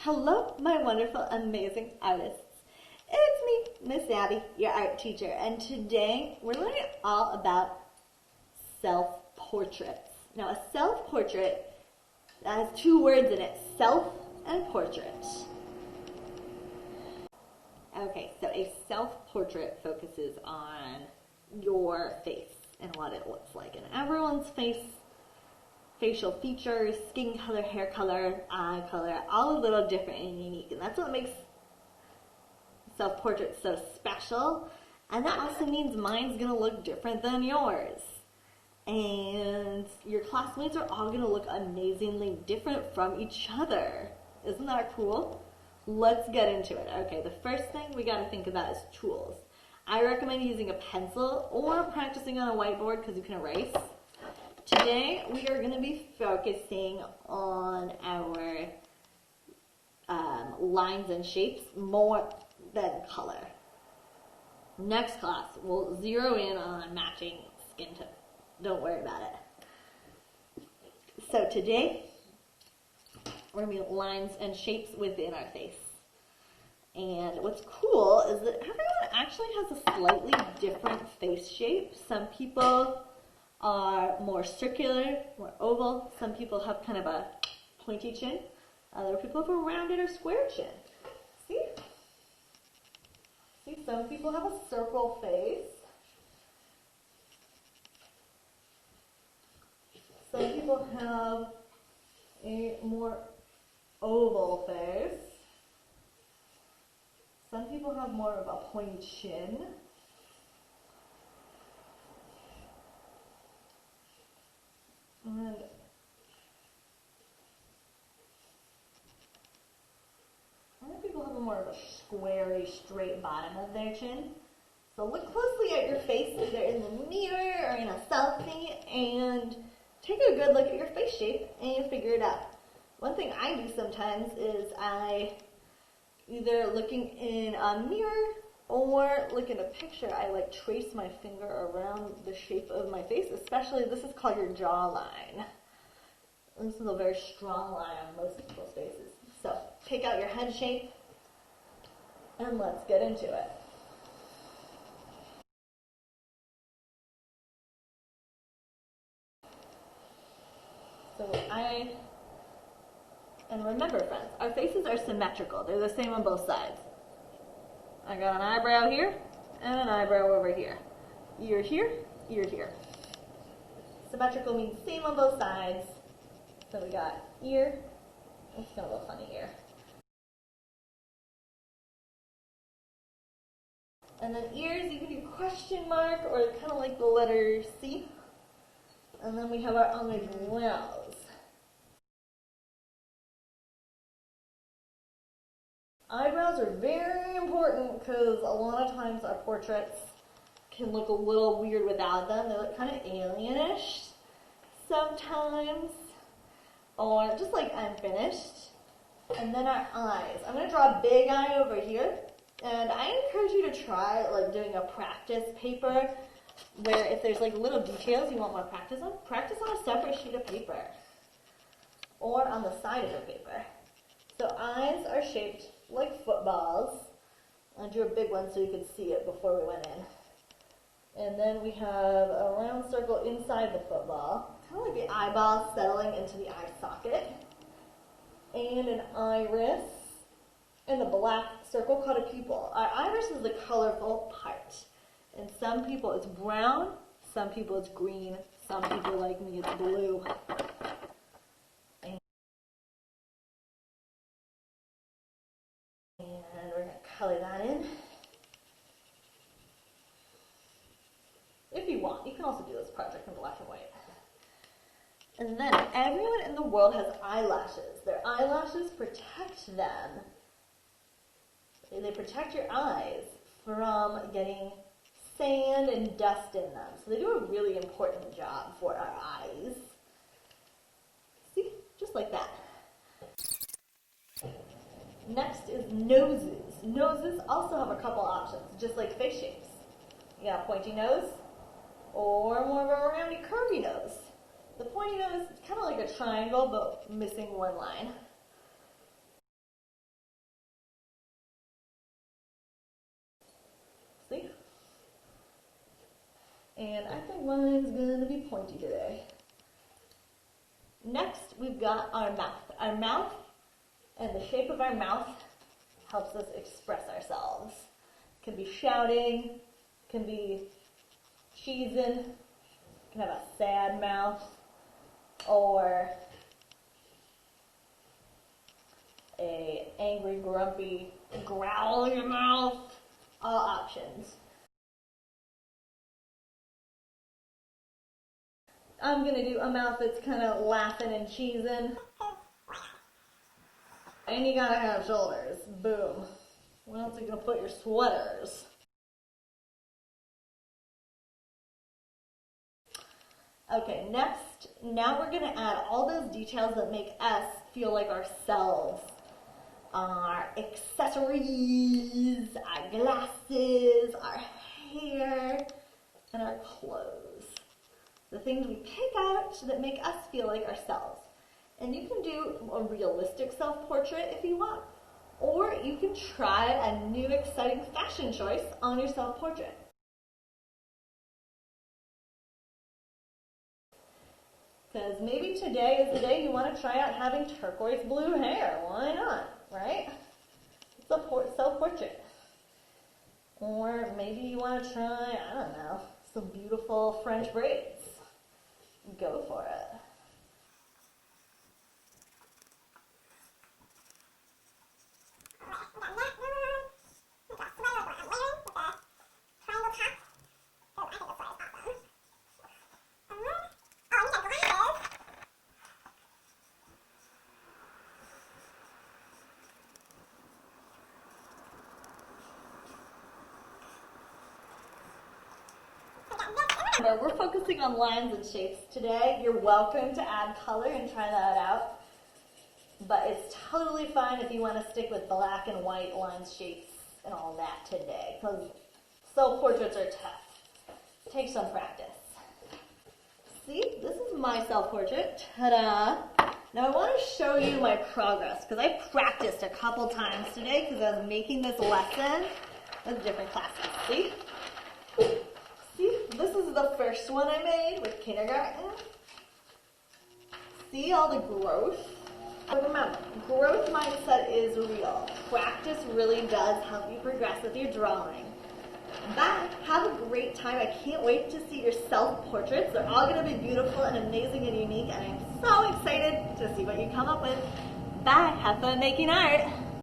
Hello, my wonderful, amazing artists. It's me, Miss Abby, your art teacher, and today we're learning all about self-portraits. Now, a self-portrait has two words in it, self and portrait. Okay, so a self-portrait focuses on your face and what it looks like. And everyone's facial features, skin color, hair color, eye color, all a little different and unique. And that's what makes self-portraits so special. And that also means mine's gonna look different than yours. And your classmates are all gonna look amazingly different from each other. Isn't that cool? Let's get into it. Okay, the first thing we gotta think about is tools. I recommend using a pencil or practicing on a whiteboard because you can erase. Today, we are going to be focusing on our lines and shapes more than color. Next class, we'll zero in on matching skin tone. Don't worry about it. So today, we're going to be lines and shapes within our face. And what's cool is that everyone actually has a slightly different face shape. Some people are more circular, more oval. Some people have kind of a pointy chin. Other people have a rounded or square chin. See? See, some people have a circle face. Some people have a more oval face. Some people have more of a pointy chin. And other people have a more of a squarey, straight bottom of their chin. So look closely at your face, either in the mirror or in a selfie, and take a good look at your face shape and figure it out. One thing I do sometimes is I either looking in a mirror or look in a picture, I like trace my finger around the shape of my face, especially this is called your jawline. This is a very strong line on most people's faces. So pick out your head shape and let's get into it. And remember friends, our faces are symmetrical. They're the same on both sides. I got an eyebrow here and an eyebrow over here. Ear here, ear here. Symmetrical means same on both sides. So we got ear. It's kind of a funny ear. And then ears, you can do question mark or kind of like the letter C. And then we have our eyebrows. Eyebrows are very important because a lot of times our portraits can look a little weird without them. They look kind of alienish sometimes, or just like unfinished. And then our eyes. I'm going to draw a big eye over here, and I encourage you to try like doing a practice paper where if there's like little details you want more practice on a separate sheet of paper or on the side of the paper. So eyes are shaped like footballs. I drew a big one so you could see it before we went in. And then we have a round circle inside the football, kind of like the eyeball settling into the eye socket. And an iris, and a black circle called a pupil. Our iris is the colorful part. And some people it's brown, some people it's green, some people like me it's blue. And we're going to color that in. If you want, you can also do this project in black and white. And then everyone in the world has eyelashes. Their eyelashes protect them. They protect your eyes from getting sand and dust in them. So they do a really important job for our eyes. See? Just like that. Next is noses. Noses also have a couple options, just like face shapes. You got a pointy nose, or more of a roundy, curvy nose. The pointy nose is kind of like a triangle, but missing one line. And I think mine's gonna be pointy today. Next, we've got our mouth. Our mouth and the shape of our mouth helps us express ourselves. Can be shouting, can be cheesing, can have a sad mouth, or a angry, grumpy, growl in your mouth. All options. I'm going to do a mouth that's kind of laughing and cheesing. And you gotta have shoulders. Boom. Where else are you going to put your sweaters? Okay, next, now we're going to add all those details that make us feel like ourselves. Our accessories, our glasses, our hair, and our clothes. The things we pick out that make us feel like ourselves. And you can do a realistic self-portrait if you want. Or you can try a new exciting fashion choice on your self-portrait. Because maybe today is the day you want to try out having turquoise blue hair. Why not, right? It's a self-portrait. Or maybe you want to try, I don't know, some beautiful French braids. Go for it. Remember, we're focusing on lines and shapes today. You're welcome to add color and try that out. But it's totally fine if you want to stick with black and white lines, shapes, and all that today. Because self-portraits are tough. Take some practice. See, this is my self-portrait. Ta-da! Now I want to show you my progress because I practiced a couple times today because I was making this lesson with different classes. See? See, this is the first one I made with kindergarten. See all the growth? Remember, growth mindset is real. Practice really does help you progress with your drawing. Bye. Have a great time. I can't wait to see your self-portraits. They're all going to be beautiful and amazing and unique, and I'm so excited to see what you come up with. Bye. Have fun making art.